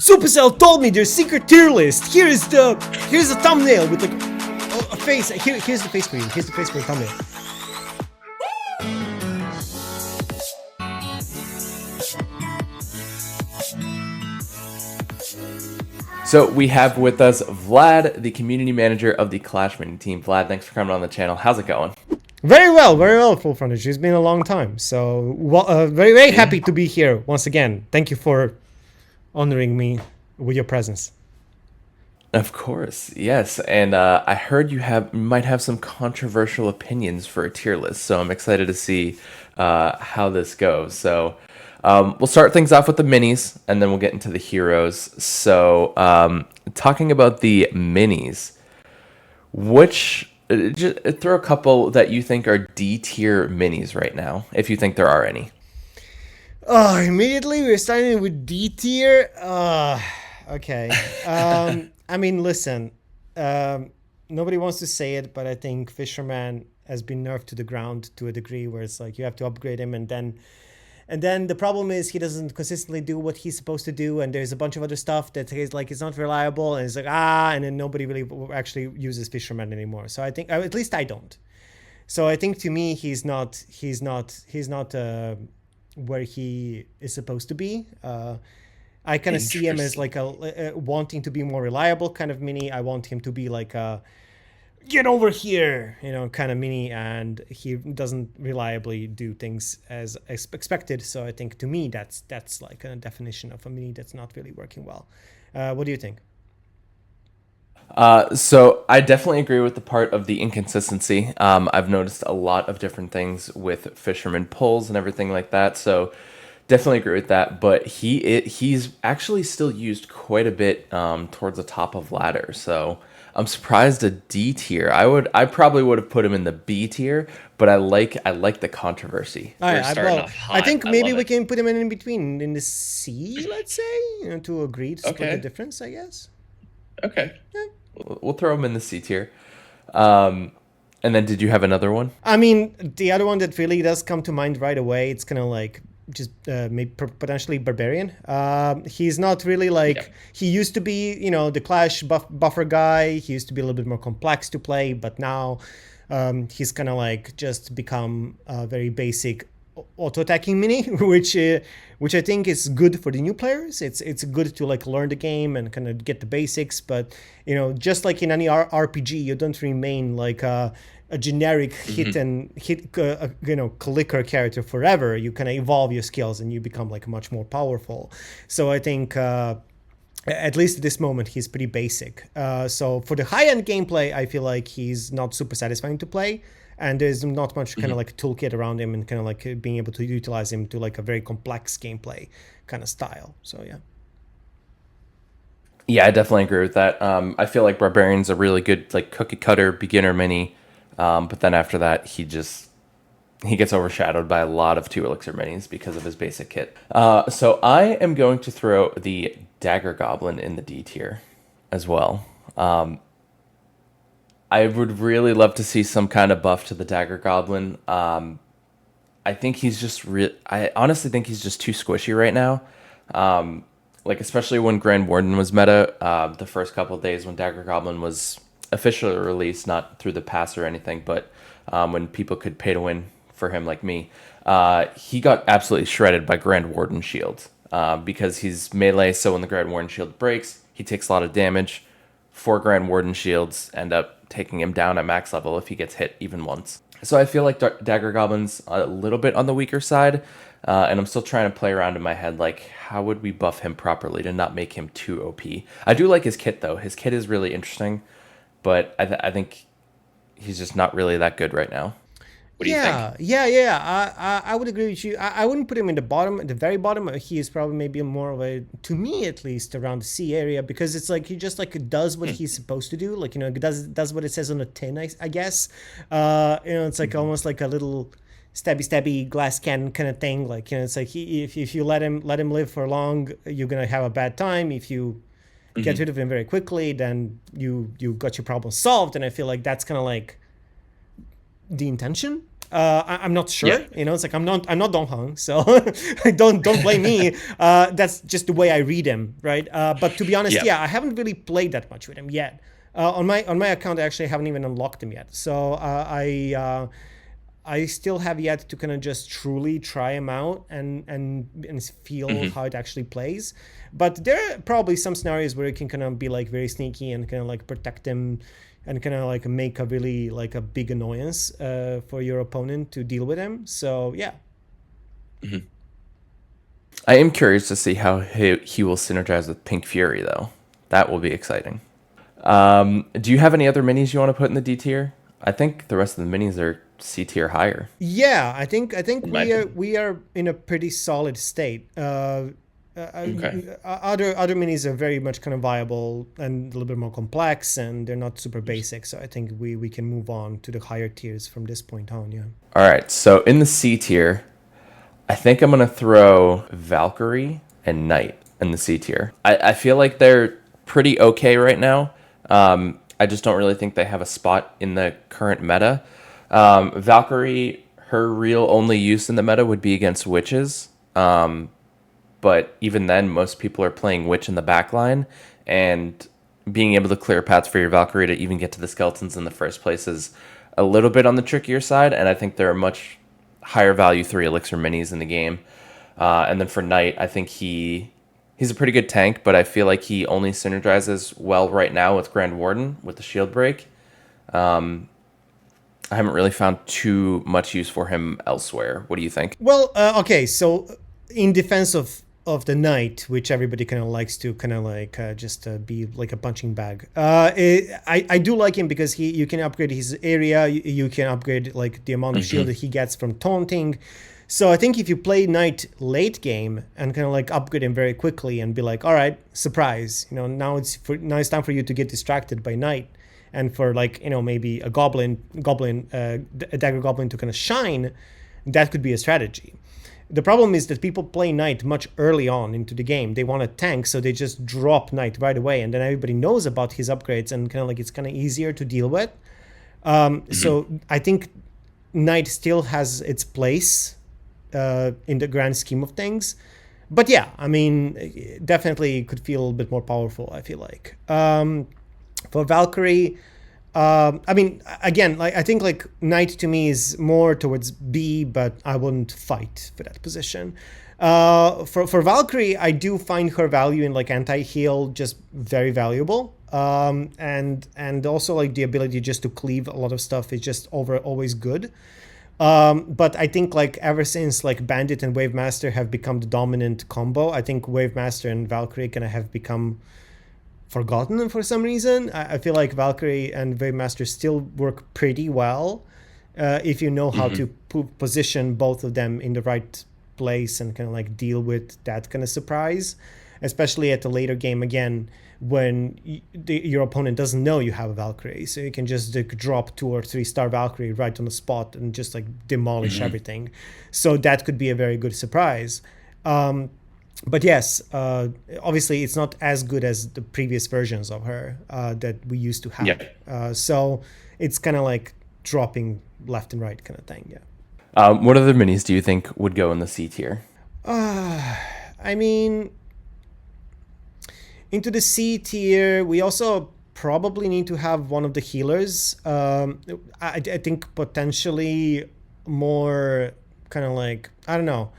Supercell told me their secret tier list. Here's the thumbnail with like a face. Here's the face for you. Here's the face for the thumbnail. So we have with us Vlad, the community manager of the Clash Maiden team. Vlad, thanks for coming on the channel. How's it going? Very well, FullFrontage. It's been a long time, so very happy to be here once again. Thank you for honoring me with your presence. Of course, yes. And I heard you might have some controversial opinions for a tier list, so I'm excited to see how this goes. So we'll start things off with the minis, and then we'll get into the heroes. So talking about the minis, just throw a couple that you think are D tier minis right now, if you think there are any. Oh, immediately we're starting with D tier. Okay. I mean, listen. Nobody wants to say it, but I think Fisherman has been nerfed to the ground to a degree where it's like you have to upgrade him, and then the problem is he doesn't consistently do what he's supposed to do, and there's a bunch of other stuff that is like it's not reliable, and it's like and then nobody really actually uses Fisherman anymore. So I think, at least I don't. So I think to me he's not where he is supposed to be. I kind of see him as like a wanting to be more reliable kind of mini. I want him to be like a get over here, kind of mini, and he doesn't reliably do things as expected. So I think to me that's like a definition of a mini that's not really working well. What do you think? So I definitely agree with the part of the inconsistency. I've noticed a lot of different things with Fisherman pulls and everything like that. So definitely agree with that. But he's actually still used quite a bit towards the top of ladder. So I'm surprised a D tier. I probably would have put him in the B tier, but I like the controversy. I think maybe we can put him in between, in the C, let's say, to agree to split the difference, I guess. Okay. Yeah. We'll throw him in the C tier. And then did you have another one? I mean, the other one that really does come to mind right away, it's kind of like just maybe potentially Barbarian. He's not really like he used to be, the Clash buffer guy. He used to be a little bit more complex to play, but now he's kind of like just become a very basic auto-attacking mini, which I think is good for the new players. It's good to like learn the game and kind of get the basics, but just like in any RPG, you don't remain like a generic hit clicker character forever. You kind of evolve your skills and you become like much more powerful. So I think at least at this moment he's pretty basic. So for the high-end gameplay, I feel like he's not super satisfying to play, and there's not much kind of like toolkit around him and kind of like being able to utilize him to like a very complex gameplay kind of style. So yeah, I definitely agree with that. I feel like Barbarian's a really good like cookie cutter beginner mini. But then after that, he gets overshadowed by a lot of 2 elixir minis because of his basic kit. So I am going to throw the Dagger Goblin in the D tier as well. I would really love to see some kind of buff to the Dagger Goblin. I think he's just I honestly think he's just too squishy right now. Like especially when Grand Warden was meta, the first couple of days when Dagger Goblin was officially released, not through the pass or anything, but when people could pay to win for him like me, he got absolutely shredded by Grand Warden shield because he's melee. So when the Grand Warden shield breaks, he takes a lot of damage. 4 Grand Warden shields end up taking him down at max level if he gets hit even once. So I feel like Dagger Goblin's a little bit on the weaker side, and I'm still trying to play around in my head like how would we buff him properly to not make him too OP. I do like his kit though. His kit is really interesting, but I think he's just not really that good right now. What do you think? Yeah. I would agree with you. I wouldn't put him in the bottom, at the very bottom. He is probably maybe more of a, to me at least, around the C area, because it's like he just like does what he's supposed to do. Like, does what it says on the tin, I guess. It's like almost like a little stabby glass can kind of thing. Like, it's like if you let him live for long, you're gonna have a bad time. If you get rid of him very quickly, then you got your problem solved. And I feel like that's kind of like the intention I'm not sure. Yeah. It's like I'm not Dong Hong, so don't blame me. That's just the way I read him, right? But to be honest, Yeah. I haven't really played that much with him yet. On my account, I actually haven't even unlocked him yet. So I still have yet to kind of just truly try him out and feel how it actually plays. But there are probably some scenarios where it can kind of be like very sneaky and kind of like protect him and kind of like make a really like a big annoyance for your opponent to deal with him. So yeah. I am curious to see how he will synergize with Pink Fury, though. That will be exciting. Do you have any other minis you want to put in the D tier? I think the rest of the minis are C tier higher. Yeah, I think my we are in a pretty solid state. Okay. Other minis are very much kind of viable and a little bit more complex, and they're not super basic. So I think we can move on to the higher tiers from this point on. Yeah. All right, so in the C tier, I think I'm going to throw Valkyrie and Knight in the C tier. I feel like they're pretty okay right now. I just don't really think they have a spot in the current meta. Valkyrie, her real only use in the meta would be against witches. But even then, most people are playing witch in the backline, and being able to clear paths for your Valkyrie to even get to the skeletons in the first place is a little bit on the trickier side, and I think there are much higher value 3 elixir minis in the game. And then for Knight, I think he's a pretty good tank, but I feel like he only synergizes well right now with Grand Warden with the shield break. I haven't really found too much use for him elsewhere. What do you think? Well, okay. So in defense of the Knight, which everybody kind of likes to kind of like just be like a punching bag. I do like him because you can upgrade his area. You can upgrade like the amount of shield that he gets from taunting. So I think if you play Knight late game and kind of like upgrade him very quickly and be like, all right, surprise, now it's time for you to get distracted by Knight, and for like maybe a dagger goblin to kind of shine, that could be a strategy. The problem is that people play Knight much early on into the game. They want a tank, so they just drop Knight right away, and then everybody knows about his upgrades, and kind of like it's kind of easier to deal with. So I think Knight still has its place in the grand scheme of things. But yeah, I mean, definitely could feel a bit more powerful, I feel like. For Valkyrie, I mean, again, like I think like Knight to me is more towards B, but I wouldn't fight for that position. For Valkyrie, I do find her value in like anti-heal just very valuable. And also like the ability just to cleave a lot of stuff is just always good. But I think like ever since like Bandit and Wave Master have become the dominant combo, I think Wave Master and Valkyrie kind of have become forgotten for some reason. I feel like Valkyrie and Wave Master still work pretty well if you know how to position both of them in the right place and kind of like deal with that kind of surprise, especially at the later game again when your opponent doesn't know you have a Valkyrie, so you can just drop 2 or 3 star Valkyrie right on the spot and just like demolish everything. So that could be a very good surprise. But yes, obviously it's not as good as the previous versions of her that we used to have. Yeah. So it's kind of like dropping left and right kind of thing. What other minis do you think would go in the C tier? I mean, into the C tier, we also probably need to have one of the healers. I think potentially more kind of like, I don't know,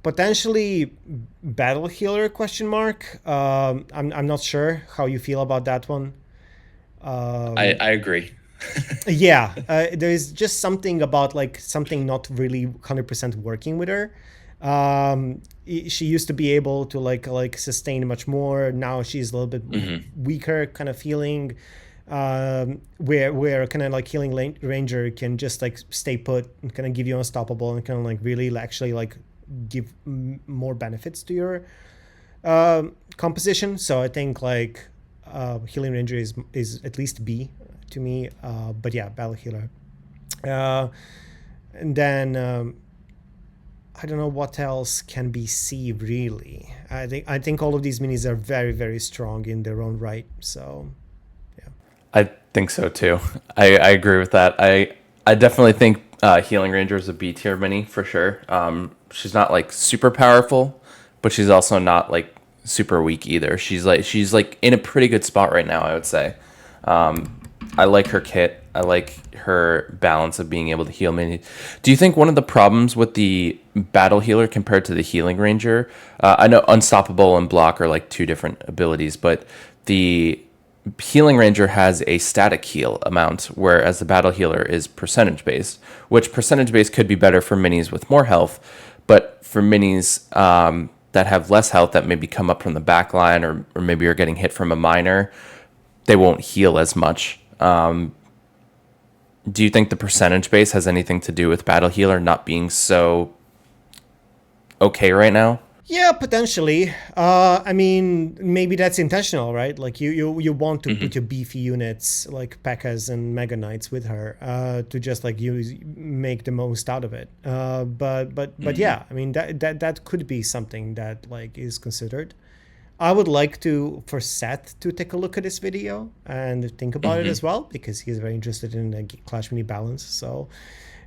potentially battle healer ? I'm not sure how you feel about that one. I agree. Yeah, there's just something about like something not really 100% working with her. She used to be able to like sustain much more. Now she's a little bit weaker kind of feeling. Where kind of like healing ranger can just like stay put and kind of give you unstoppable and kind of like really actually like give more benefits to your composition. So I think like healing ranger is at least B to me. But yeah, battle healer. And then I don't know what else can be C really. I think all of these minis are very, very strong in their own right. So yeah. I think so too. I agree with that. I definitely think Healing Ranger is a B tier mini for sure. She's not like super powerful, but she's also not like super weak either. She's like in a pretty good spot right now, I would say. I like her kit. I like her balance of being able to heal many. Do you think one of the problems with the battle healer compared to the healing ranger? I know unstoppable and block are like two different abilities, but the healing ranger has a static heal amount, whereas the battle healer is percentage based, which percentage based could be better for minis with more health, but for minis that have less health that maybe come up from the back line, or maybe you're getting hit from a miner, they won't heal as much. Do you think the percentage base has anything to do with battle healer not being so okay right now? Yeah, potentially. I mean, maybe that's intentional, right? Like you want to put your beefy units like Pekkas and Mega Knights with her to just like make the most out of it. But yeah, I mean that could be something that like is considered. I would like for Seth to take a look at this video and think about it as well, because he's very interested in the Clash Mini balance. So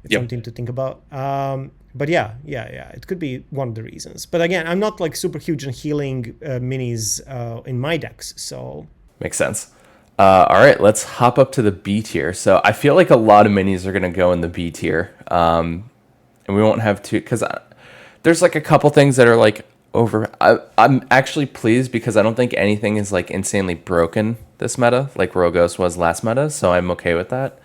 it's something to think about. But yeah, it could be one of the reasons. But again, I'm not like super huge on healing minis in my decks, so makes sense. All right, let's hop up to the B tier. So I feel like a lot of minis are gonna go in the B tier, and we won't have to, because there's like a couple things that are like over. I'm actually pleased because I don't think anything is like insanely broken this meta like Rogos was last meta, so I'm okay with that.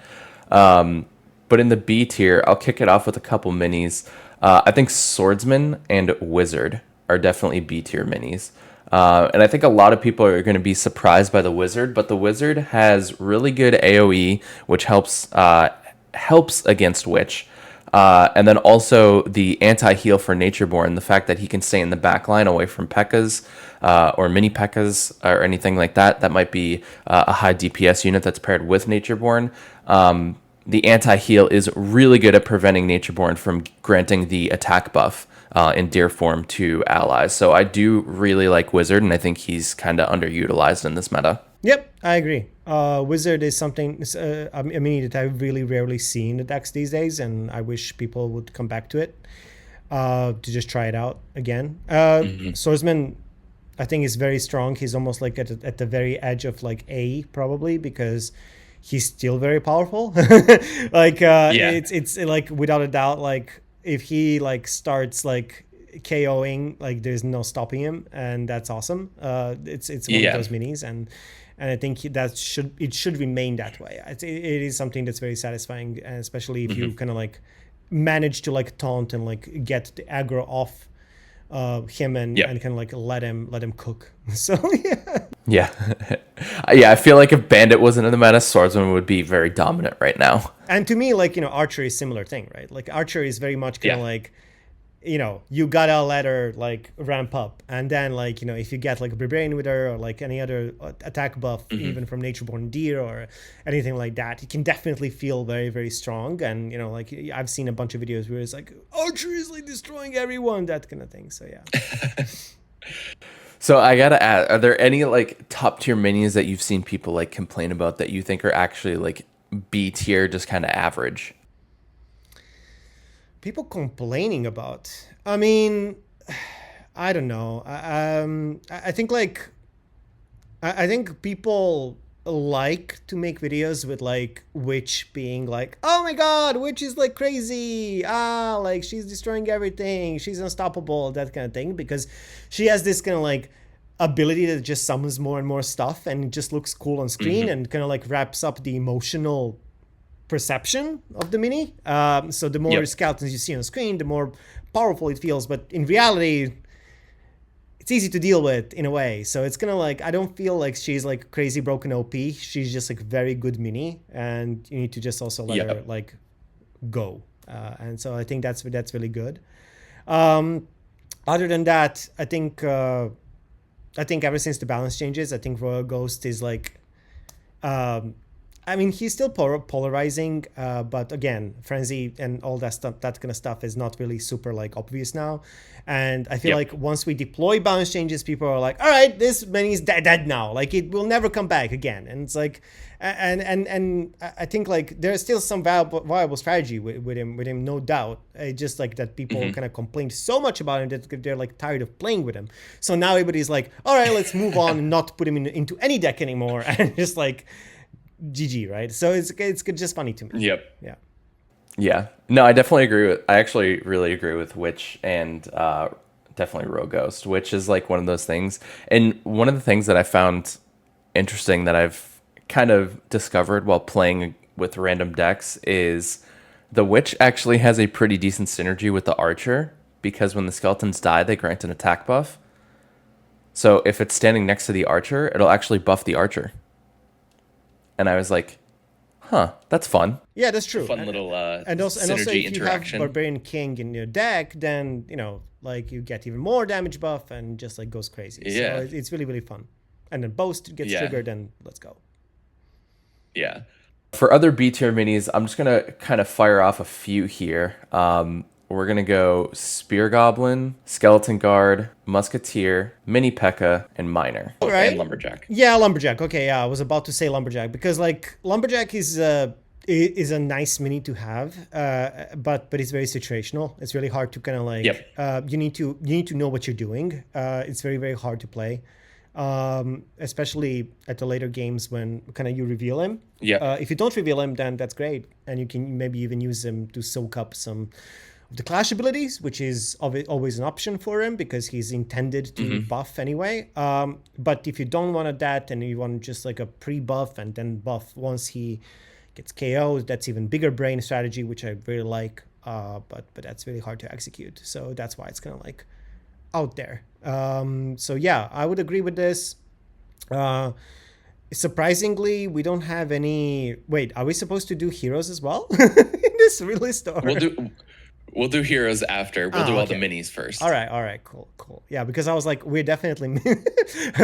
But in the B tier, I'll kick it off with a couple minis. I think Swordsman and Wizard are definitely B tier minis. And I think a lot of people are going to be surprised by the Wizard, but the Wizard has really good AoE, which helps against Witch. And then also the anti-heal for Natureborn, the fact that he can stay in the back line away from Pekkas or mini Pekkas or anything like that. That might be a high DPS unit that's paired with Natureborn. The anti-heal is really good at preventing Natureborn from granting the attack buff in deer form to allies. So I do really like Wizard, and I think he's kind of underutilized in this meta. Yep, I agree. Wizard is something, I mean, that I really rarely see in the decks these days, and I wish people would come back to it to just try it out again. Swordsman, I think, is very strong. He's almost like at the very edge of like A, probably, because he's still very powerful. It's like without a doubt, like if he like starts like KOing, like there's no stopping him, and that's awesome. It's one of those minis, and I think that should remain that way. It is something that's very satisfying, especially if you kind of like manage to like taunt and like get the aggro off him and kind of like let him cook. So yeah. I feel like if Bandit wasn't in the meta, Swordsman would be very dominant right now. And to me, like, Archer is similar thing, right? Like Archer is very much kind of like, you gotta let her like ramp up, and then like if you get like a Barbarian with her or like any other attack buff, even from Natureborn Deer or anything like that, you can definitely feel very, very strong. And like I've seen a bunch of videos where it's like Archer is like destroying everyone, that kind of thing. So yeah. So I gotta ask, are there any like top tier minis that you've seen people like complain about that you think are actually like B tier, just kind of average? People complaining about, I mean, I don't know. I think like, I think people like to make videos with like Witch being like, oh my god, Witch is like crazy, like she's destroying everything, she's unstoppable, that kind of thing, because she has this kind of like ability that just summons more and more stuff and it just looks cool on screen and kind of like wraps up the emotional perception of the mini. So the more skeletons you see on screen, the more powerful it feels, but in reality it's easy to deal with in a way. So it's gonna like, I don't feel like she's like crazy broken OP. She's just like very good mini, and you need to just also let her like go. And so I think that's really good. Other than that, I think ever since the balance changes, I think Royal Ghost is like I mean, he's still polarizing, but again, frenzy and all that stuff, that kind of stuff, is not really super like obvious now. And I feel like once we deploy balance changes, people are like, all right, this mini is dead now. Like, it will never come back again. And it's like, and I think like there's still some viable strategy with him, no doubt. It's just like that people kind of complained so much about him that they're like tired of playing with him. So now everybody's like, all right, let's move on and not put him into any deck anymore, and just like GG, right? So it's just funny to me. Yep. Yeah. Yeah. No, I definitely agree with. I actually really agree with Witch and definitely Rogue Ghost, which is like one of those things. And one of the things that I found interesting that I've kind of discovered while playing with random decks is the Witch actually has a pretty decent synergy with the Archer, because when the skeletons die, they grant an attack buff. So if it's standing next to the Archer, it'll actually buff the Archer. And I was like, huh, that's fun. Yeah, that's true. Fun little and also if you have Barbarian King in your deck, then, you know, like you get even more damage buff and just like goes crazy. Yeah. So it's really, really fun. And then Boast gets triggered, and let's go. Yeah. For other B tier minis, I'm just going to kind of fire off a few here. We're going to go Spear Goblin, Skeleton Guard, Musketeer, Mini Pekka, and Miner. Right. And Lumberjack. Yeah, Lumberjack. Okay, yeah, I was about to say Lumberjack, because like Lumberjack is a nice mini to have, but it's very situational. It's really hard to kind of like you need to know what you're doing. It's very, very hard to play, especially at the later games when kind of you reveal him. Yeah. If you don't reveal him, then that's great, and you can maybe even use him to soak up some of the clash abilities, which is always an option for him because he's intended to buff anyway. But if you don't want that and you want just like a pre-buff and then buff once he gets KO'd, that's even bigger brain strategy, which I really like. But that's really hard to execute. So that's why it's kind of like out there. So yeah, I would agree with this. Surprisingly, we don't have any. Wait, are we supposed to do heroes as well in this release? We'll do heroes after. We'll do all the minis first. All right, cool. Yeah, because I was like, we're definitely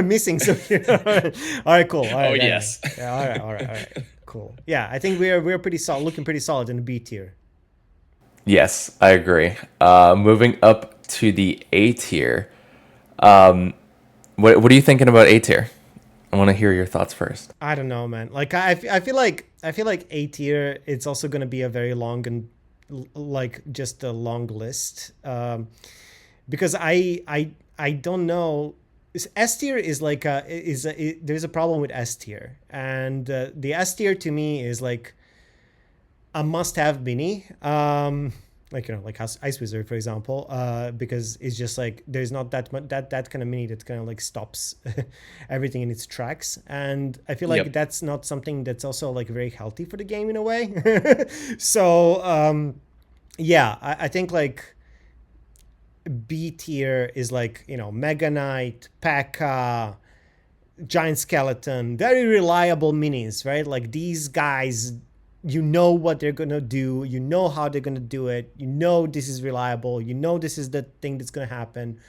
missing some. All right, cool. All right, yes. Yeah, all right, cool. Yeah, I think we're pretty solid, looking pretty solid in the B tier. Yes, I agree. Moving up to the A tier. What are you thinking about A tier? I want to hear your thoughts first. I don't know, man. Like I feel like A tier, it's also going to be a very long and like just a long list, because I don't know. S tier is like there's a problem with S tier, and the S tier to me is like a must-have mini. Like, you know, like Ice Wizard, for example, because it's just like there's not that much that kind of mini that kind of like stops everything in its tracks, and I feel like that's not something that's also like very healthy for the game in a way. So yeah, I think like B tier is like, you know, Mega Knight, Pekka, Giant Skeleton, very reliable minis, right? Like these guys, you know what they're going to do. You know how they're going to do it. You know this is reliable. You know this is the thing that's going to happen.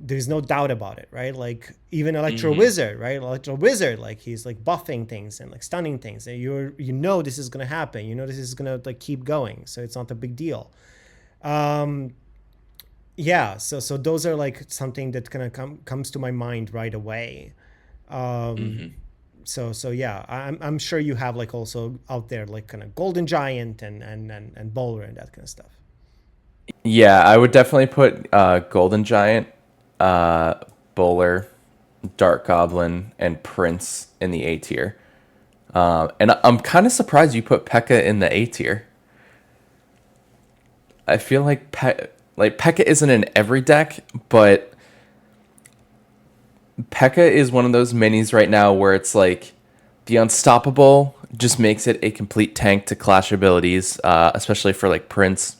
There's no doubt about it, right? Like even Electro Wizard, right? Electro Wizard, like he's like buffing things and like stunning things. And you know this is going to happen. You know this is going to like keep going. So it's not a big deal. Yeah, so those are like something that kind of comes to my mind right away. So yeah, I'm sure you have like also out there like kind of Golden Giant and Bowler and that kind of stuff. Yeah, I would definitely put Golden Giant, Bowler, Dark Goblin, and Prince in the A tier. And I'm kind of surprised you put Pekka in the A tier. I feel like Pekka isn't in every deck, but Pekka is one of those minis right now where it's like the Unstoppable just makes it a complete tank to clash abilities, especially for like Prince.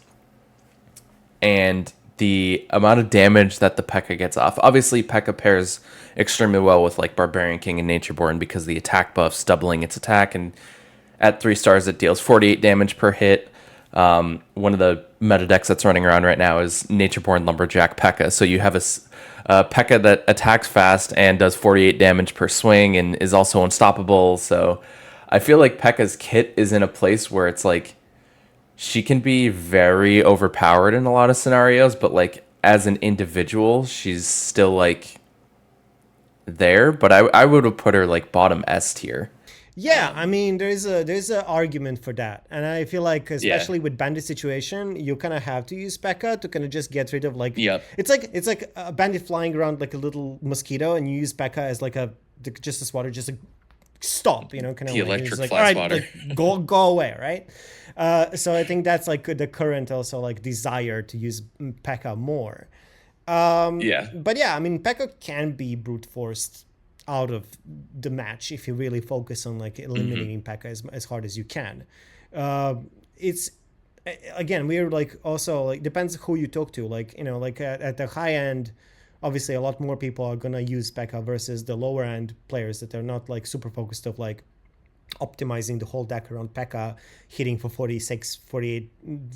And the amount of damage that the Pekka gets off. Obviously, Pekka pairs extremely well with like Barbarian King and Natureborn because the attack buff's doubling its attack, and at 3 stars it deals 48 damage per hit. One of the meta decks that's running around right now is Natureborn Lumberjack Pekka. So you have a Pekka that attacks fast and does 48 damage per swing and is also unstoppable. So I feel like Pekka's kit is in a place where it's like she can be very overpowered in a lot of scenarios, but like as an individual, she's still like there. But I would have put her like bottom S tier. Yeah, I mean, there's a argument for that, and I feel like Yeah. especially with bandit situation, you kind of have to use Pekka to kind of just get rid of like. Yep. It's like a bandit flying around like a little mosquito, and you use Pekka as like just a swatter, just like stop, you know, kind of The like, electric like, fly all right, swatter. like, go away, right? So I think that's like the current also like desire to use Pekka more. Yeah. But yeah, I mean, Pekka can be brute forced out of the match if you really focus on like eliminating Pekka as hard as you can. It's again, we're like also like depends who you talk to. Like, you know, like at the high end, obviously a lot more people are gonna use Pekka versus the lower end players that are not like super focused of like optimizing the whole deck around Pekka hitting for 46, 48,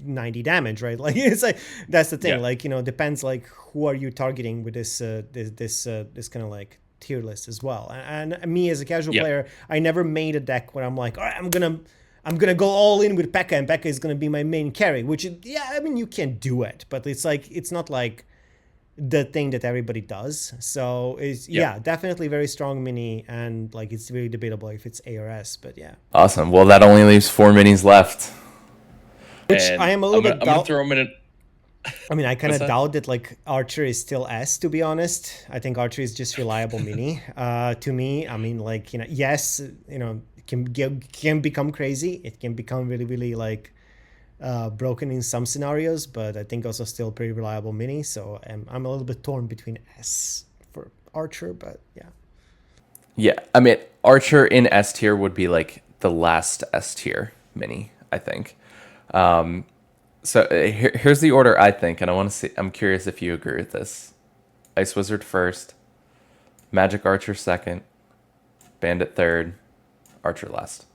90 damage, right? Like it's like that's the thing. Yeah. Like, you know, depends like who are you targeting with this this kind of like tier list as well. And me as a casual player, I never made a deck where I'm like, all right, I'm gonna go all in with Pekka and Pekka is gonna be my main carry. Which yeah, I mean you can do it, but it's like it's not like the thing that everybody does. So it's yeah, definitely very strong mini, and like it's really debatable if it's A or S, but yeah. Awesome. Well, that only leaves 4 minis left. Which And I am a little bit I'm gonna throw him in. I mean, I kind of What's that? doubt that like Archer is still S, to be honest. I think Archer is just reliable mini. To me, I mean, like, you know, yes, you know, it can become crazy. It can become really, really like broken in some scenarios, but I think also still pretty reliable mini. So I'm a little bit torn between S for Archer, but yeah. Yeah, I mean, Archer in S tier would be like the last S tier mini, I think. So here's the order I think, and I want to see. I'm curious if you agree with this. Ice Wizard first, Magic Archer second, Bandit third, Archer last.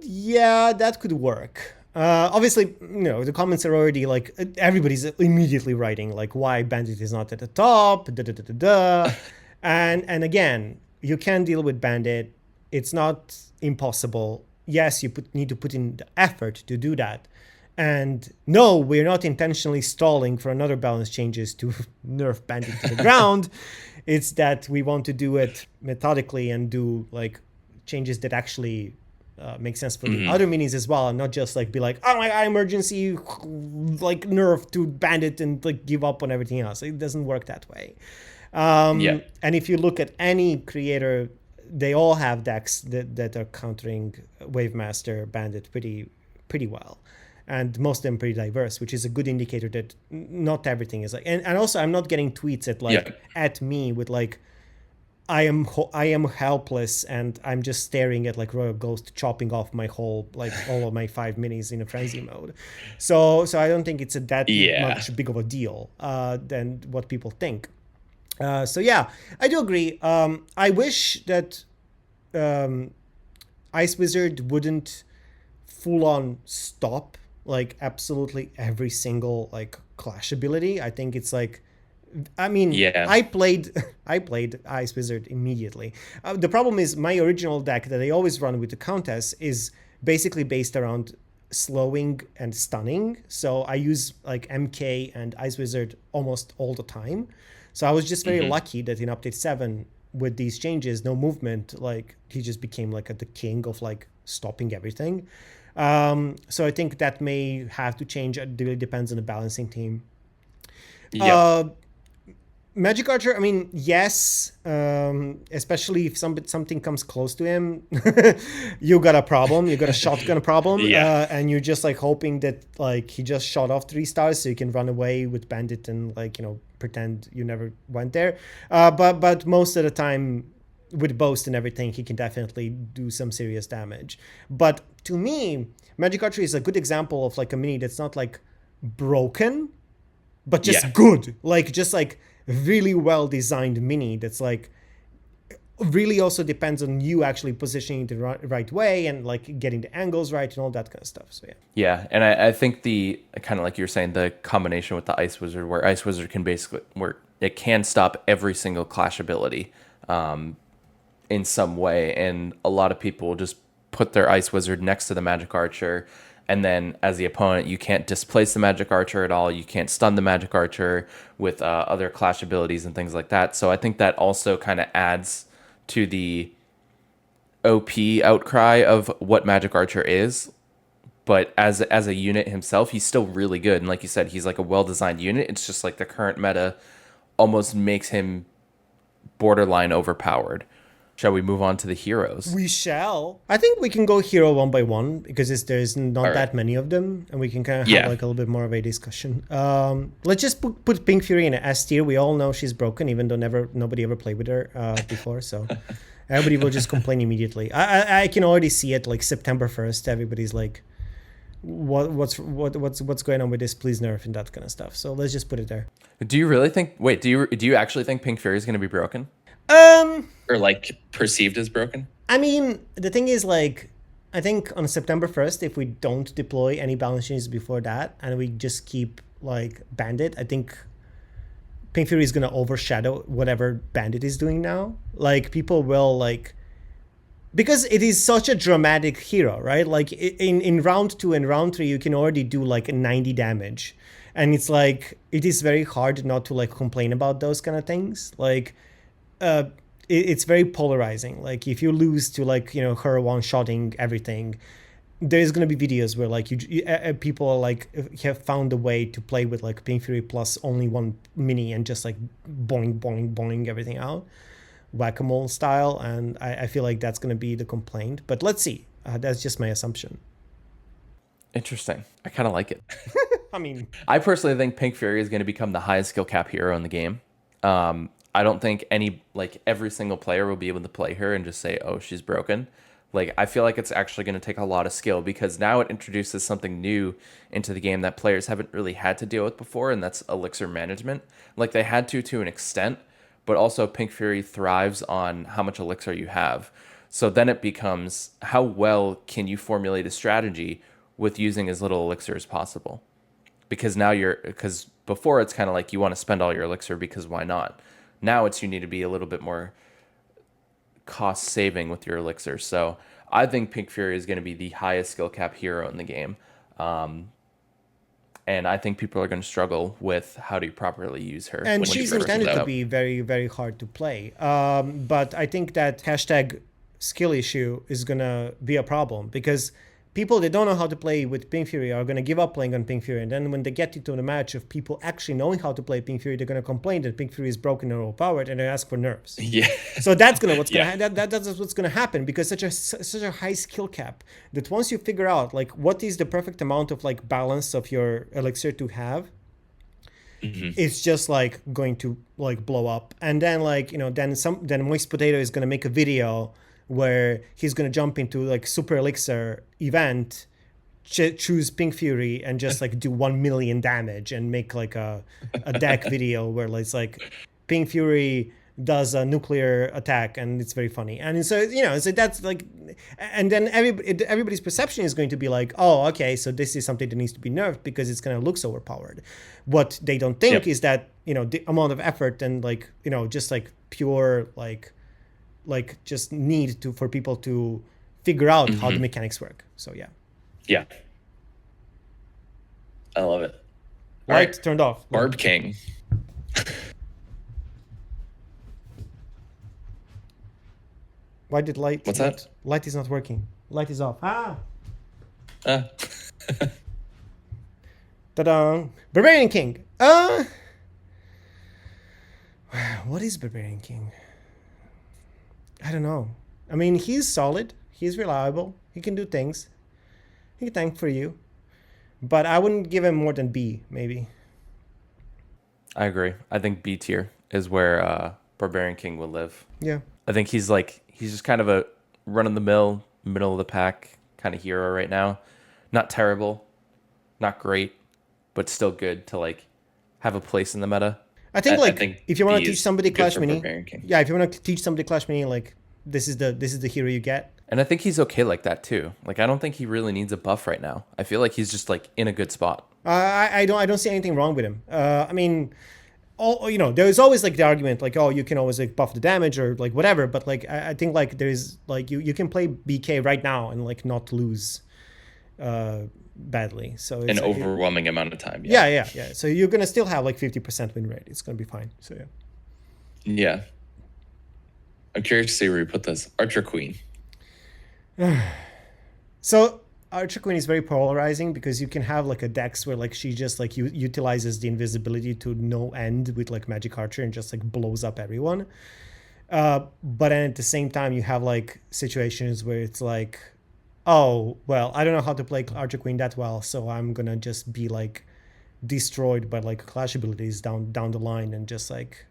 Yeah, that could work. Obviously, you know, the comments are already like everybody's immediately writing like why Bandit is not at the top, and again, you can deal with Bandit. It's not impossible. Yes, you need to put in the effort to do that. And no, we're not intentionally stalling for another balance changes to nerf Bandit to the ground. It's that we want to do it methodically and do like changes that actually make sense for the other minis as well, and not just like be like, oh my god, emergency, like nerf to Bandit and like give up on everything else. It doesn't work that way. And if you look at any creator, they all have decks that are countering Wavemaster Bandit pretty well, and most of them pretty diverse, which is a good indicator that not everything is like. And also, I'm not getting tweets at like at me with like, I am helpless and I'm just staring at like Royal Ghost chopping off my whole like all of my 5 minis in a frenzy mode. So I don't think it's that much big of a deal than what people think. So yeah, I do agree. I wish that Ice Wizard wouldn't full on stop like absolutely every single like clash ability. I think it's like, I mean, I played Ice Wizard immediately. The problem is my original deck that I always run with the Countess is basically based around slowing and stunning. So I use like MK and Ice Wizard almost all the time. So I was just very lucky that in update 7 with these changes, no movement, like he just became like the king of like stopping everything. So I think that may have to change. It really depends on the balancing team. Magic Archer, I mean, yes, especially if something comes close to him, you got a problem. You got a shotgun problem, and you're just like hoping that like he just shot off 3 stars so you can run away with Bandit and like, you know, pretend you never went there. But most of the time with Boast and everything, he can definitely do some serious damage. But to me, Magic Archer is a good example of like a mini that's not like broken, but just good, like just like really well designed mini that's like really also depends on you actually positioning the right way and like getting the angles right and all that kind of stuff. So yeah, and I think the kind of like you're saying, the combination with the Ice Wizard, where Ice Wizard can basically, where it can stop every single clash ability in some way, and a lot of people just put their Ice Wizard next to the Magic Archer, and then as the opponent, you can't displace the Magic Archer at all. You can't stun the Magic Archer with other Clash abilities and things like that. So I think that also kind of adds to the OP outcry of what Magic Archer is. But as a unit himself, he's still really good. And like you said, he's like a well-designed unit. It's just like the current meta almost makes him borderline overpowered. Shall we move on to the heroes? We shall. I think we can go hero one by one because there's not that many of them, and we can kind of have like a little bit more of a discussion. Let's just put Pink Fury in an S tier. We all know she's broken, even though nobody ever played with her before. So everybody will just complain immediately. I can already see it. Like September 1st, everybody's like, what's going on with this? Please nerf and that kind of stuff. So let's just put it there. Do you really think? Wait, do you actually think Pink Fury is going to be broken? Or like perceived as broken? I mean, the thing is, like, I think on September 1st, if we don't deploy any balance changes before that and we just keep like Bandit, I think Pink Fury is going to overshadow whatever Bandit is doing now. Like, people will like, because it is such a dramatic hero, right? Like in round 2 and round 3, you can already do like 90 damage. And it's like, it is very hard not to like complain about those kind of things. Like, it's very polarizing. Like if you lose to like, you know, her one-shotting everything, there's going to be videos where like people are like have found a way to play with like Pink Fury plus only one mini and just like boing, boing, boing everything out, whack-a-mole style. And I feel like that's going to be the complaint, but let's see. That's just my assumption. Interesting. I kind of like it. I mean, I personally think Pink Fury is going to become the highest skill cap hero in the game. I don't think every single player will be able to play her and just say, oh, she's broken. Like, I feel like it's actually going to take a lot of skill because now it introduces something new into the game that players haven't really had to deal with before, and that's elixir management. Like, they had to an extent, but also Pink Fury thrives on how much elixir you have. So then it becomes, how well can you formulate a strategy with using as little elixir as possible? Because because before it's kind of like you want to spend all your elixir because why not? Now you need to be a little bit more cost saving with your elixir. So I think Pink Fury is going to be the highest skill cap hero in the game. And I think people are going to struggle with how to properly use her. And she's intended to be very, very hard to play. But I think that hashtag skill issue is going to be a problem because people that don't know how to play with Pink Fury are going to give up playing on Pink Fury. And then when they get into the match of people actually knowing how to play Pink Fury, they're going to complain that Pink Fury is broken and overpowered and they ask for nerfs. Yeah. So that's what's going to happen because such a high skill cap that once you figure out like what is the perfect amount of like balance of your elixir to have, it's just like going to like blow up. And then like, you know, then Moist Potato is going to make a video where he's going to jump into like super elixir event, choose Pink Fury and just like do 1 million damage and make like a deck video where it's like Pink Fury does a nuclear attack and it's very funny. And so, you know, so that's like, and then everybody's perception is going to be like, oh, okay, so this is something that needs to be nerfed because it's going to look so overpowered. What they don't think is that, you know, the amount of effort and like, you know, just like pure like just need for people to figure out how the mechanics work. So yeah, I love it. Light turned off. Barb King. Why did light? What's that? Light is not working. Light is off. Ta-da! Barbarian King. What is Barbarian King? I don't know. I mean, he's solid. He's reliable. He can do things. He can tank for you. But I wouldn't give him more than B, maybe. I agree. I think B tier is where Barbarian King will live. Yeah. I think he's just kind of a run-of-the-mill, middle of the pack kind of hero right now. Not terrible, not great, but still good to like have a place in the meta. I think if you want to teach somebody Clash Mini, if you want to teach somebody Clash Mini, like this is the hero you get. And I think he's okay like that too. Like I don't think he really needs a buff right now. I feel like he's just like in a good spot. I don't see anything wrong with him. I mean, there's always like the argument like, oh, you can always like buff the damage or like whatever, but like I think like there's like you can play BK right now and like not lose badly. So it's an overwhelming amount of time. Yeah. So you're gonna still have like 50% win rate. It's gonna be fine. So yeah. I'm curious to see where you put this. Archer Queen. So Archer Queen is very polarizing because you can have like a dex where like she just like utilizes the invisibility to no end with like Magic Archer and just like blows up everyone. But then at the same time you have like situations where it's like, oh, well, I don't know how to play Archer Queen that well, so I'm gonna just be like destroyed by like clash abilities down the line and just like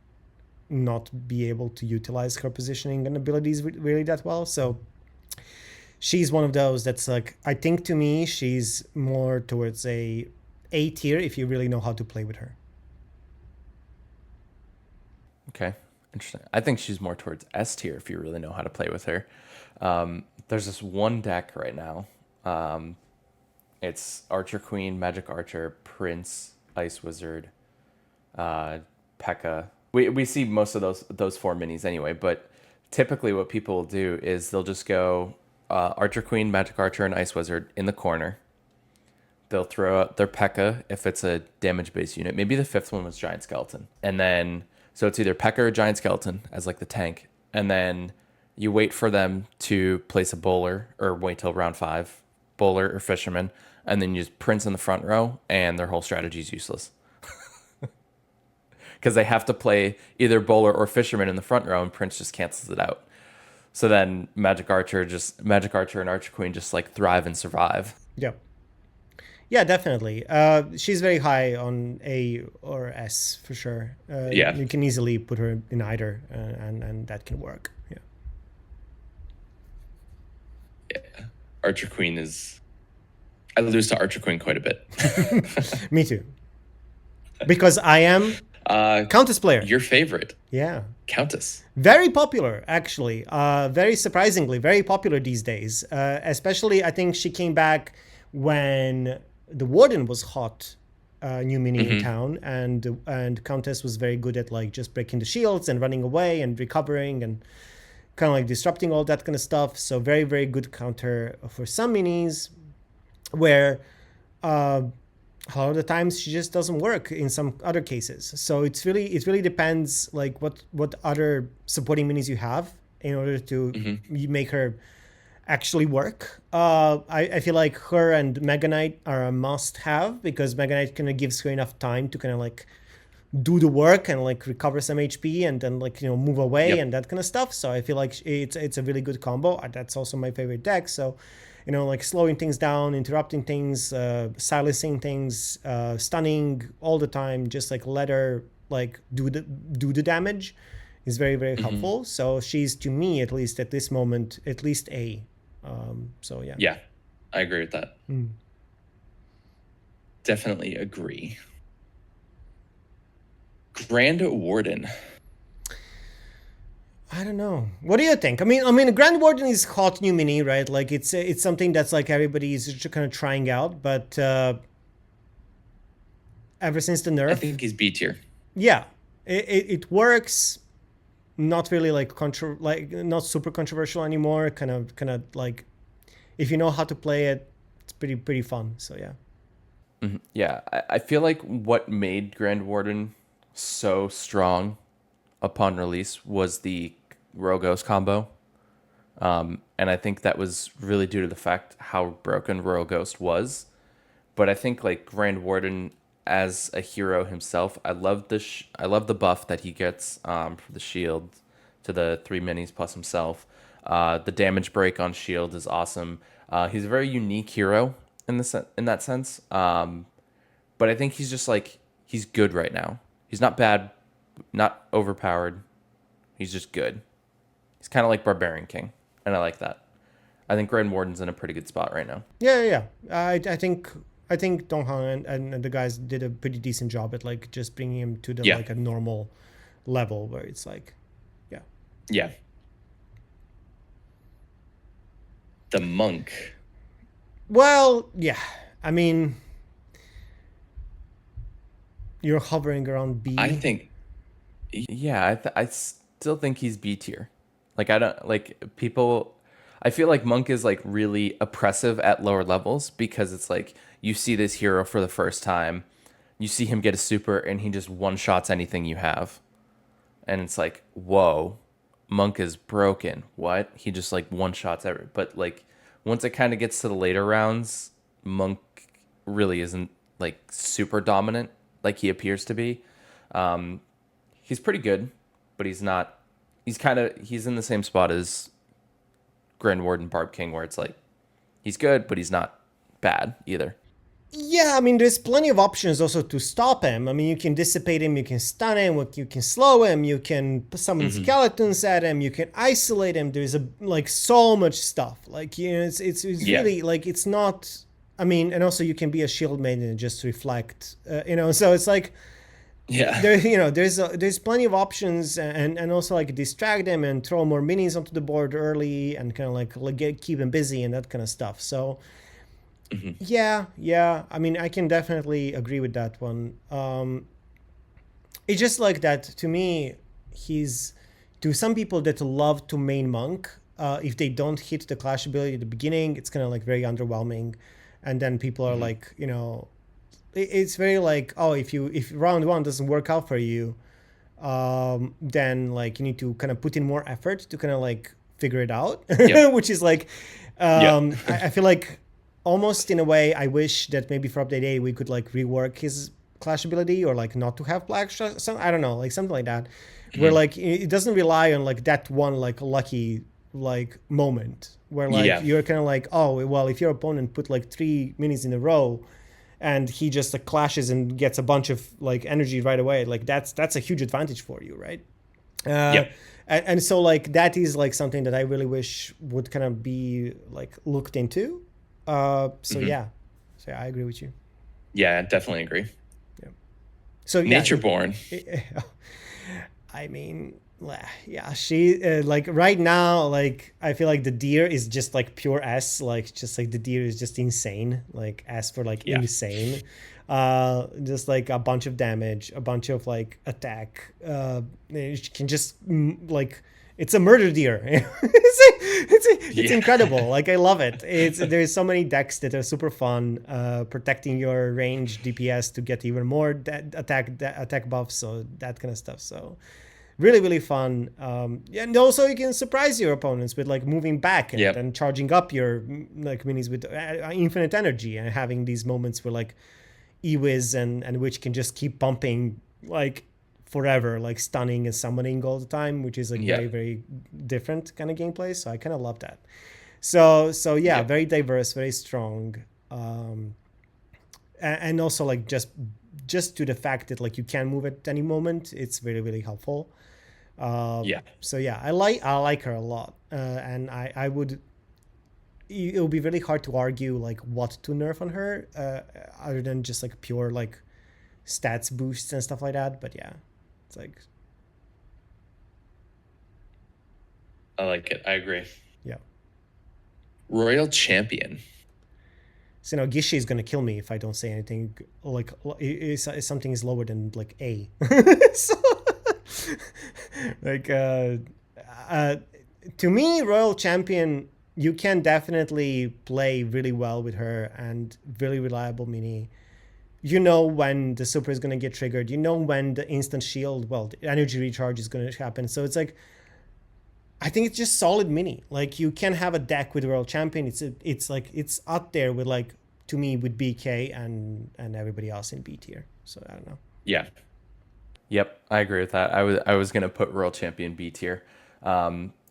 not be able to utilize her positioning and abilities really that well. So she's one of those that's like, I think to me she's more towards a tier if you really know how to play with her. Okay, interesting. I think she's more towards S tier if you really know how to play with her. There's this one deck right now. It's Archer Queen, Magic Archer, Prince, Ice Wizard, Pekka. We see most of those 4 minis anyway, but typically what people will do is they'll just go Archer Queen, Magic Archer, and Ice Wizard in the corner. They'll throw out their Pekka if it's a damage-based unit. Maybe the 5th one was Giant Skeleton. And then, so it's either Pekka or Giant Skeleton as like the tank. And then you wait for them to place a bowler or wait till round 5, bowler or fisherman. And then you just Prince in the front row and their whole strategy is useless. Because they have to play either bowler or fisherman in the front row and Prince just cancels it out. So then Magic Archer and Archer Queen just like thrive and survive. Yep. Yeah, definitely. She's very high on A or S for sure. Yeah. You can easily put her in either and that can work. Yeah. Archer Queen I lose to Archer Queen quite a bit. Me too. Because I am Countess player. Your favorite. Yeah. Countess. Very popular, actually. Very surprisingly, very popular these days. Especially, I think she came back when the Warden was hot, new mini in town, and Countess was very good at like just breaking the shields and running away and recovering and kind of like disrupting all that kind of stuff. So very, very good counter for some minis, where a lot of the times she just doesn't work in some other cases. So it really depends like what other supporting minis you have in order to make her actually work. I feel like her and Mega Knight are a must have because Mega Knight kind of gives her enough time to kind of like do the work and like recover some HP and then like, move away and that kind of stuff. So I feel like it's a really good combo. That's also my favorite deck. So like slowing things down, interrupting things, silencing things, stunning all the time, just like let her like do the damage is very, very helpful. So she's, to me, at least at this moment, at least A. So yeah. Yeah, I agree with that. Definitely agree. Grand Warden. I don't know. What do you think? I mean, Grand Warden is hot new mini, right? Like it's something that's like everybody's just kind of trying out, but ever since the nerf, I think he's B tier. Yeah, it works. Not really like not super controversial anymore. Kind of like, if you know how to play it, it's pretty fun. So yeah. Yeah, I feel like what made Grand Warden so strong upon release was the Royal combo. And I think that was really due to the fact how broken Royal Ghost was. But I think like Grand Warden as a hero himself, I love the buff that he gets for the shield to the 3 minis plus himself. The damage break on shield is awesome. He's a very unique hero in that sense. But I think he's just like, he's good right now. He's not bad, not overpowered. He's just good. He's kind of like Barbarian King, and I like that. I think Grand Warden's in a pretty good spot right now. Yeah. I think Donghang and the guys did a pretty decent job at like just bringing him to the like a normal level where it's like, yeah. The Monk. Well, yeah. I mean, you're hovering around B. I think Yeah, I still think he's B tier. Like I don't like people. I feel like Monk is like really oppressive at lower levels because it's like you see this hero for the first time, you see him get a super, and he just one shots anything you have, and it's like whoa, Monk is broken. What? He just like one shots every. But like once it kind of gets to the later rounds, Monk really isn't like super dominant like he appears to be. Um, he's pretty good, but he's not. He's in the same spot as Grand Warden Barb King, where it's like he's good, but he's not bad either. Yeah, I mean, there's plenty of options also to stop him. I mean, you can dissipate him, you can stun him, you can slow him, you can summon skeletons at him, you can isolate him. There's like so much stuff. Like, you know, it's Yeah. really like it's not. I mean, and also you can be a shield maiden and just reflect. You know, so it's like Yeah. there. You know, there's plenty of options, and also like distract him and throw more minis onto the board early and kind of like keep him busy and that kind of stuff. So. Yeah. I mean, I can definitely agree with that one. It's just like that to me. He's to some people that love to main monk. If they don't hit the clash ability at the beginning, it's kind of like very underwhelming, and then people are like, you know, it's very like, oh, if round one doesn't work out for you, then like you need to kind of put in more effort to kind of like figure it out, Yep. which is like, Yep. I feel like almost in a way I wish that maybe for update 8 we could like rework his clash ability or like not to have black some I don't know, like something like that, where like it doesn't rely on like that one like lucky like moment where like Yeah. you're kind of like, oh well, if your opponent put like 3 minis in a row and he just like clashes and gets a bunch of like energy right away, like that's a huge advantage for you, right? Yep. And so like that is like something that I really wish would kind of be like looked into. So yeah, I agree with you. Yeah, I definitely agree. So yeah, Nature born. I mean, yeah, she like right now, like I feel like the deer is just like pure S, like just like the deer is just insane, like S for like Yeah. insane. Just like a bunch of damage, a bunch of like attack. She can just like it's a murder deer. It's Yeah. incredible. Like I love it. There's so many decks that are super fun, protecting your range DPS to get even more attack buffs, so that kind of stuff. So really fun. Yeah, and also you can surprise your opponents with like moving back and, Yep. and charging up your like minis with infinite energy and having these moments where like Ewiz and Witch can just keep pumping like forever, like stunning and summoning all the time, which is like Yeah. very different kind of gameplay. So I kind of love that. So yeah, Yeah. very diverse, very strong, and also like just to the fact that like you can move at any moment, it's really helpful. Yeah. So yeah, I like her a lot, and I would. It would be really hard to argue like what to nerf on her, other than just like pure like stats boosts and stuff like that. But yeah, it's like I like it. I agree. yeah. Royal champion. So you know, Gishi is gonna kill me if I don't say anything like if something is lower than like A. So, like to me, Royal Champion, you can definitely play really well with her and really reliable mini. You know when the super is gonna get triggered. You know when the instant shield, well, the energy recharge is gonna happen. So it's like I think it's just solid mini. Like you can have a deck with Royal Champion. It's like it's up there with like to me with BK and everybody else in B tier. So I don't know. Yeah. Yep, I agree with that. I was gonna put World Champion B tier.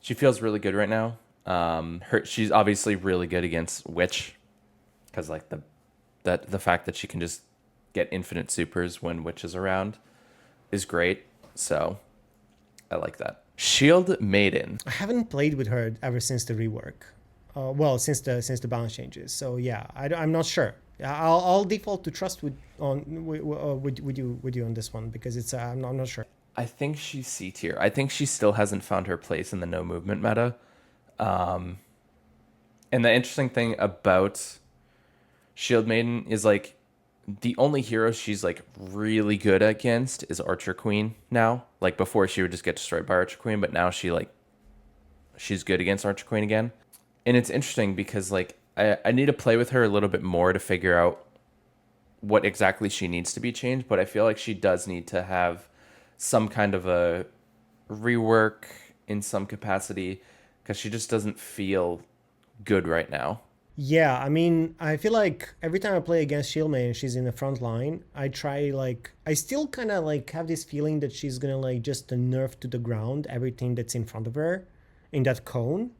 She feels really good right now. She's obviously really good against Witch, because like the fact that she can just get infinite supers when Witch is around is great. So I like that. Shield Maiden. I haven't played with her ever since the rework. Well, since the balance changes. So yeah, I'm not sure. I'll default to trust with you on this one because it's I'm not sure. I think she's C tier. I think she still hasn't found her place in the no movement meta. And the interesting thing about Shield Maiden is like the only hero she's like really good against is Archer Queen now. Like before she would just get destroyed by Archer Queen, but now she's good against Archer Queen again. And it's interesting because like I need to play with her a little bit more to figure out what exactly she needs to be changed, but I feel like she does need to have some kind of a rework in some capacity because she just doesn't feel good right now. Yeah, I mean, I feel like every time I play against Shieldmate and she's in the front line, I still kind of like have this feeling that she's gonna like just nerf to the ground everything that's in front of her in that cone,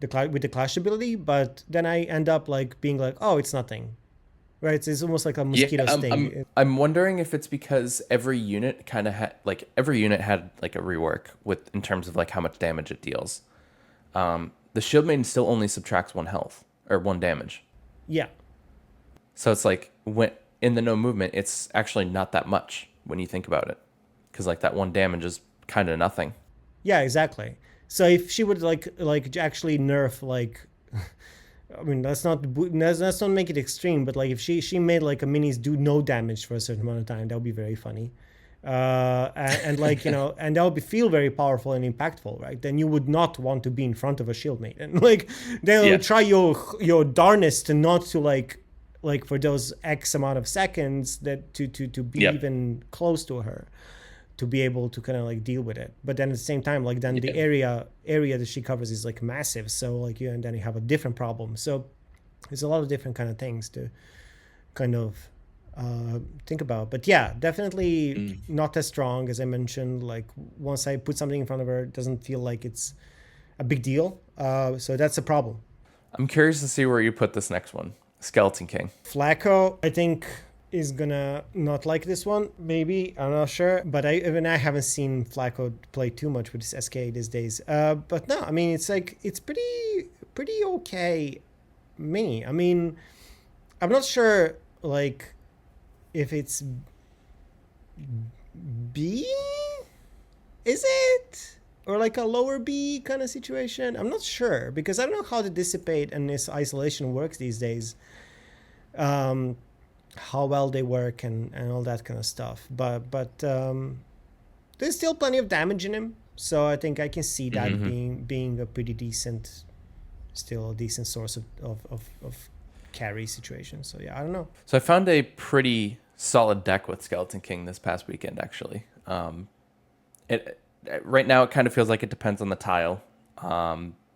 with the clash ability. But then I end up like being like, oh, it's nothing, right? It's almost like a mosquito sting. I'm wondering if it's because every unit kind of had like a rework with in terms of like how much damage it deals. The Shield Maiden still only subtracts 1 health or 1 damage. Yeah. So it's like when in the no movement, it's actually not that much when you think about it, because like that 1 damage is kind of nothing. Yeah, exactly. So if she would like actually nerf like, I mean let's not make it extreme, but like if she made like a minis do no damage for a certain amount of time, that would be very funny. And like and that would feel very powerful and impactful, right? Then you would not want to be in front of a shield maiden. Like they'll try your darnest to not to like for those X amount of seconds that to be even close to her, to be able to kind of like deal with it. But then at the same time, like then the area that she covers is like massive, so like and then you have a different problem. So there's a lot of different kind of things to kind of think about. But yeah, definitely not as strong as I mentioned. Like once I put something in front of her, it doesn't feel like it's a big deal. So that's a problem. I'm curious to see where you put this next one, Skeleton King. Flacco, I think, is gonna not like this one. Maybe, I'm not sure. But I haven't seen Flacco play too much with this SK these days. But no, I mean it's like it's pretty okay mini. I mean, I'm not sure like if it's B, is it? Or like a lower B kind of situation? I'm not sure because I don't know how the dissipate and this isolation works these days. How well they work and all that kind of stuff. But there's still plenty of damage in him. So I think I can see that being a pretty decent source of carry situation. So yeah, I don't know. So I found a pretty solid deck with Skeleton King this past weekend, actually. Right now it kind of feels like it depends on the tile.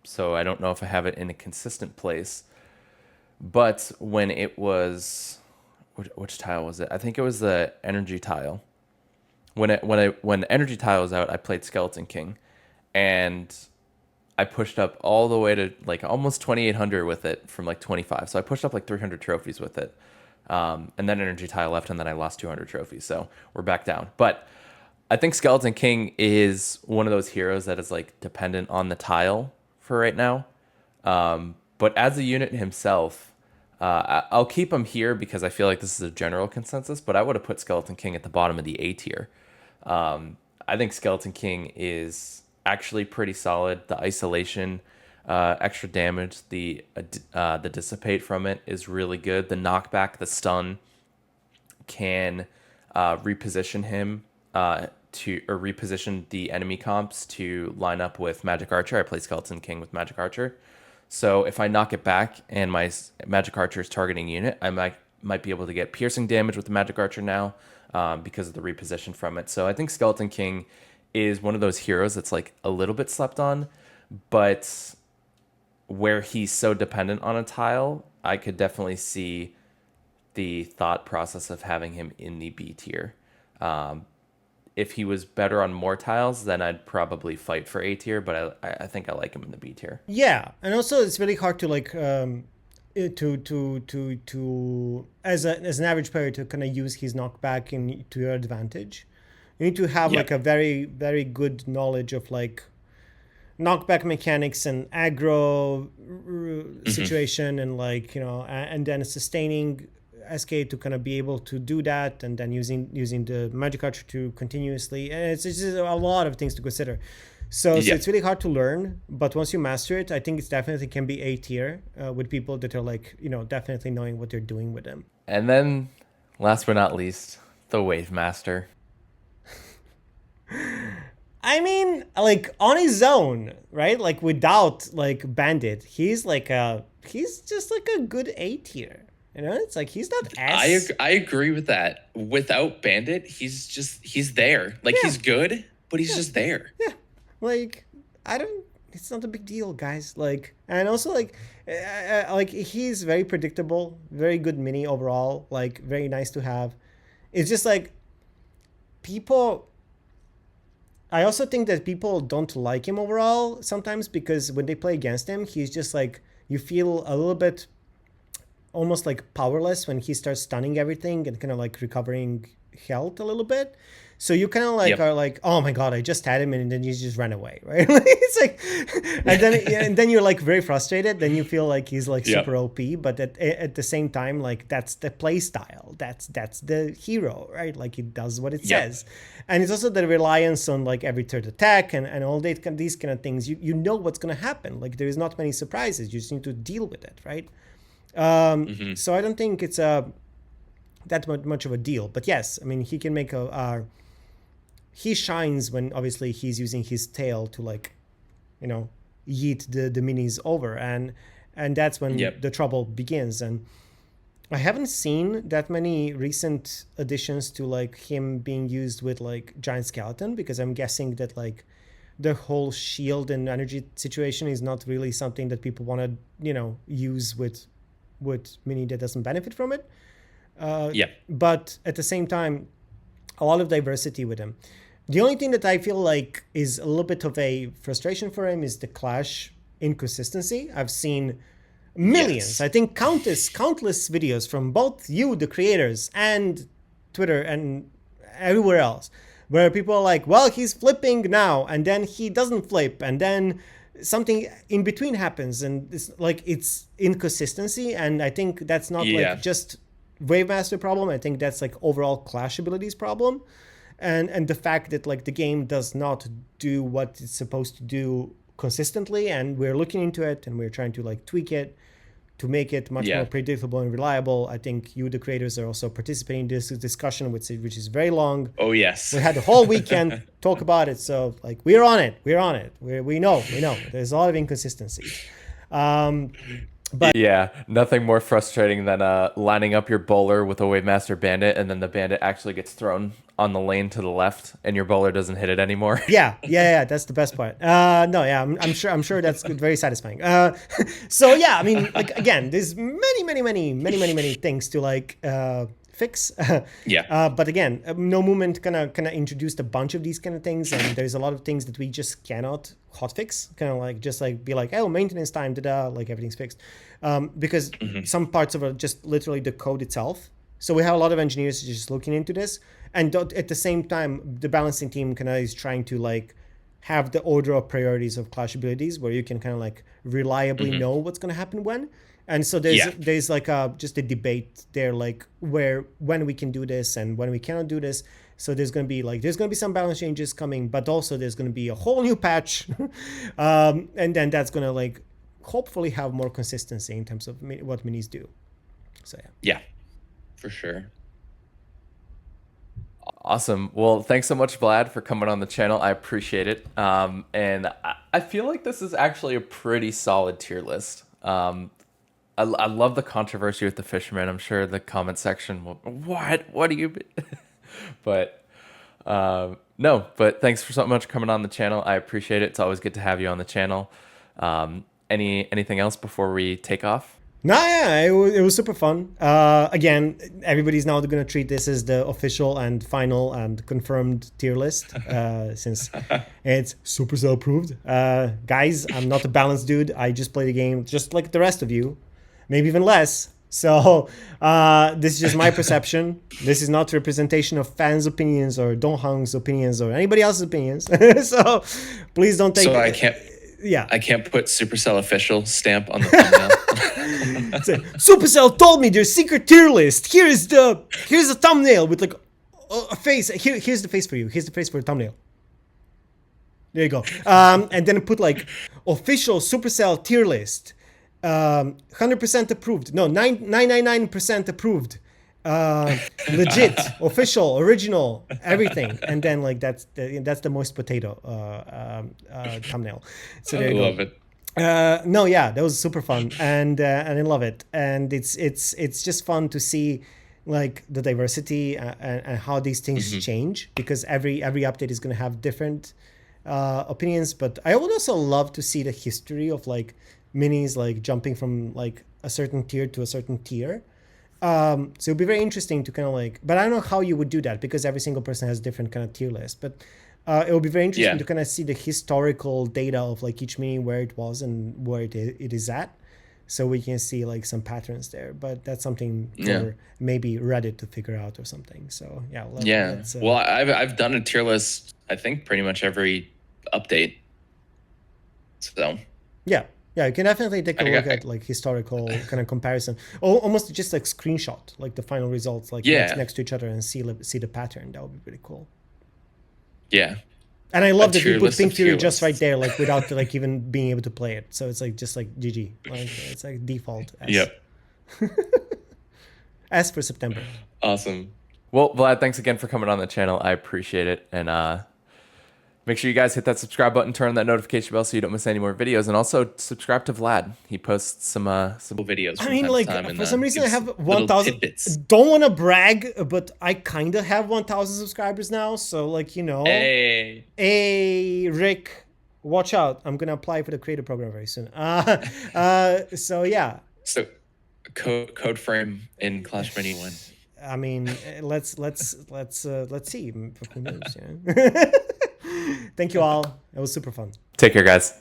So I don't know if I have it in a consistent place. But when it was, which tile was it? I think it was the energy tile. When energy tile was out, I played Skeleton King, and I pushed up all the way to like almost 2,800 with it from like 25. So I pushed up like 300 trophies with it. And then energy tile left, and then I lost 200 trophies. So we're back down. But I think Skeleton King is one of those heroes that is like dependent on the tile for right now. But as a unit himself, I'll keep him here because I feel like this is a general consensus, but I would have put Skeleton King at the bottom of the A tier. I think Skeleton King is actually pretty solid. The isolation, extra damage, the dissipate from it is really good. The knockback, the stun can reposition him or reposition the enemy comps to line up with Magic Archer. I play Skeleton King with Magic Archer. So if I knock it back and my Magic Archer is targeting unit, I might be able to get piercing damage with the Magic Archer now because of the reposition from it. So I think Skeleton King is one of those heroes that's like a little bit slept on, but where he's so dependent on a tile, I could definitely see the thought process of having him in the B tier. If he was better on more tiles, then I'd probably fight for A tier, but I think I like him in the B tier. Yeah, and also it's really hard to like as an average player to kind of use his knockback to your advantage. You need to have like a very, very good knowledge of like knockback mechanics and aggro situation and like and then sustaining SK to kind of be able to do that, and then using the Magic Archer to continuously, and it's just a lot of things to consider. So it's really hard to learn, but once you master it, I think it's definitely can be A tier with people that are like definitely knowing what they're doing with them. And then last but not least, the Wave Master. I mean, like on his own, right? Like without like Bandit, he's just like a good A tier. You know, it's like he's not S. I agree with that. Without Bandit, he's there. Like he's good, but he's just there. Yeah, like I don't. It's not a big deal, guys. Like, and also like he's very predictable, very good mini overall. Like, very nice to have. It's just like people. I also think that people don't like him overall sometimes because when they play against him, he's just like, you feel a little bit almost like powerless when he starts stunning everything and kind of like recovering health a little bit. So you kind of like are like, oh my god, I just had him, and then you just ran away, right? It's like, and then you're like very frustrated. Then you feel like he's like super OP, but at the same time, like that's the play style. That's the hero, right? Like it does what it says, and it's also the reliance on like every third attack and all that, these kind of things. You know what's gonna happen. Like there is not many surprises. You just need to deal with it, right? So I don't think it's that much of a deal. But yes, I mean he can make he shines when obviously he's using his tail to like, you know, yeet the minis over, and that's when the trouble begins. And I haven't seen that many recent additions to like him being used with like giant skeleton, because I'm guessing that like the whole shield and energy situation is not really something that people want to, you know, use with mini that doesn't benefit from it. But at the same time, a lot of diversity with him. The only thing that I feel like is a little bit of a frustration for him is the clash inconsistency. I've seen millions, I think countless videos from both you, the creators, and Twitter and everywhere else, where people are like, well, he's flipping now, and then he doesn't flip, and then something in between happens, and it's like it's inconsistency. And I think that's not like just Wave Master problem. I think that's like overall Clash abilities problem, and the fact that like the game does not do what it's supposed to do consistently, and we're looking into it and we're trying to like tweak it to make it much more predictable and reliable. I think you, the creators, are also participating in this discussion, which is very long. Oh yes, we had the whole weekend talk about it, so like we're on it. We know there's a lot of inconsistencies. But yeah, nothing more frustrating than lining up your bowler with a Wave Master Bandit, and then the bandit actually gets thrown on the lane to the left, and your bowler doesn't hit it anymore. Yeah, that's the best part. I'm sure that's good, very satisfying. So yeah, I mean, like again, there's many things to like fix. But again, No Movement kind of introduced a bunch of these kind of things, and there's a lot of things that we just cannot hotfix. Kind of like just like be like, oh, maintenance time, like everything's fixed, because some parts of it are just literally the code itself. So we have a lot of engineers just looking into this, and at the same time, the balancing team kind of is trying to like have the order of priorities of Clash abilities, where you can kind of like reliably know what's going to happen when. And so there's like just a debate there, like when we can do this and when we cannot do this. So there's going to be some balance changes coming, but also there's going to be a whole new patch, and then that's going to like hopefully have more consistency in terms of what minis do. So yeah, for sure. Awesome. Well, thanks so much, Vlad, for coming on the channel. I appreciate it. And I feel like this is actually a pretty solid tier list. I love the controversy with the fisherman. I'm sure the comment section will, what do you but no, but thanks for so much coming on the channel. I appreciate it. It's always good to have you on the channel. Anything else before we take off? No, yeah, it was super fun. Again, everybody's now going to treat this as the official and final and confirmed tier list, since it's Supercell approved. Guys, I'm not a balanced dude. I just play the game just like the rest of you, maybe even less. So this is just my perception. This is not representation of fans' opinions or Donghang's opinions or anybody else's opinions. So please don't take. So I can't. Yeah, I can't put Supercell official stamp on the thumbnail. Supercell told me their secret tier list. Here's the thumbnail with like a face. Here's the face for you. Here's the face for the thumbnail. There you go. And then put like official Supercell tier list. 100% approved. No, 999% approved. Legit, official, original, everything, and then like that's the most potato thumbnail. So there I you go. love it. No, yeah, that was super fun, and I love it, and it's just fun to see like the diversity and how these things change, because every update is going to have different opinions. But I would also love to see the history of like minis like jumping from like a certain tier to a certain tier. So it'd be very interesting to kind of like, but I don't know how you would do that, because every single person has different kind of tier list. But it would be very interesting to kind of see the historical data of like each mini, where it was and where it is at, so we can see like some patterns there. But that's something for maybe Reddit to figure out or something. So yeah, let's, well, I've done a tier list, I think pretty much every update. So yeah, you can definitely take a look at like historical kind of comparison, or almost just like screenshot like the final results like next to each other and see the pattern. That would be pretty cool. Yeah. And I love that we put Pink Fury just right there, like without like even being able to play it. So it's like just like GG. Like, it's like default. Yep. As for September. Awesome. Well, Vlad, thanks again for coming on the channel. I appreciate it. And make sure you guys hit that subscribe button, turn on that notification bell so you don't miss any more videos, and also subscribe to Vlad. He posts some cool videos. I mean, like for some reason I have 1,000. Don't want to brag, but I kind of have 1,000 subscribers now. So like, you know, hey Rick, watch out! I'm gonna apply for the creator program very soon. So yeah. So code frame in Clash Mini 1. I mean, let's see. Who knows? Yeah. Thank you all. It was super fun. Take care, guys.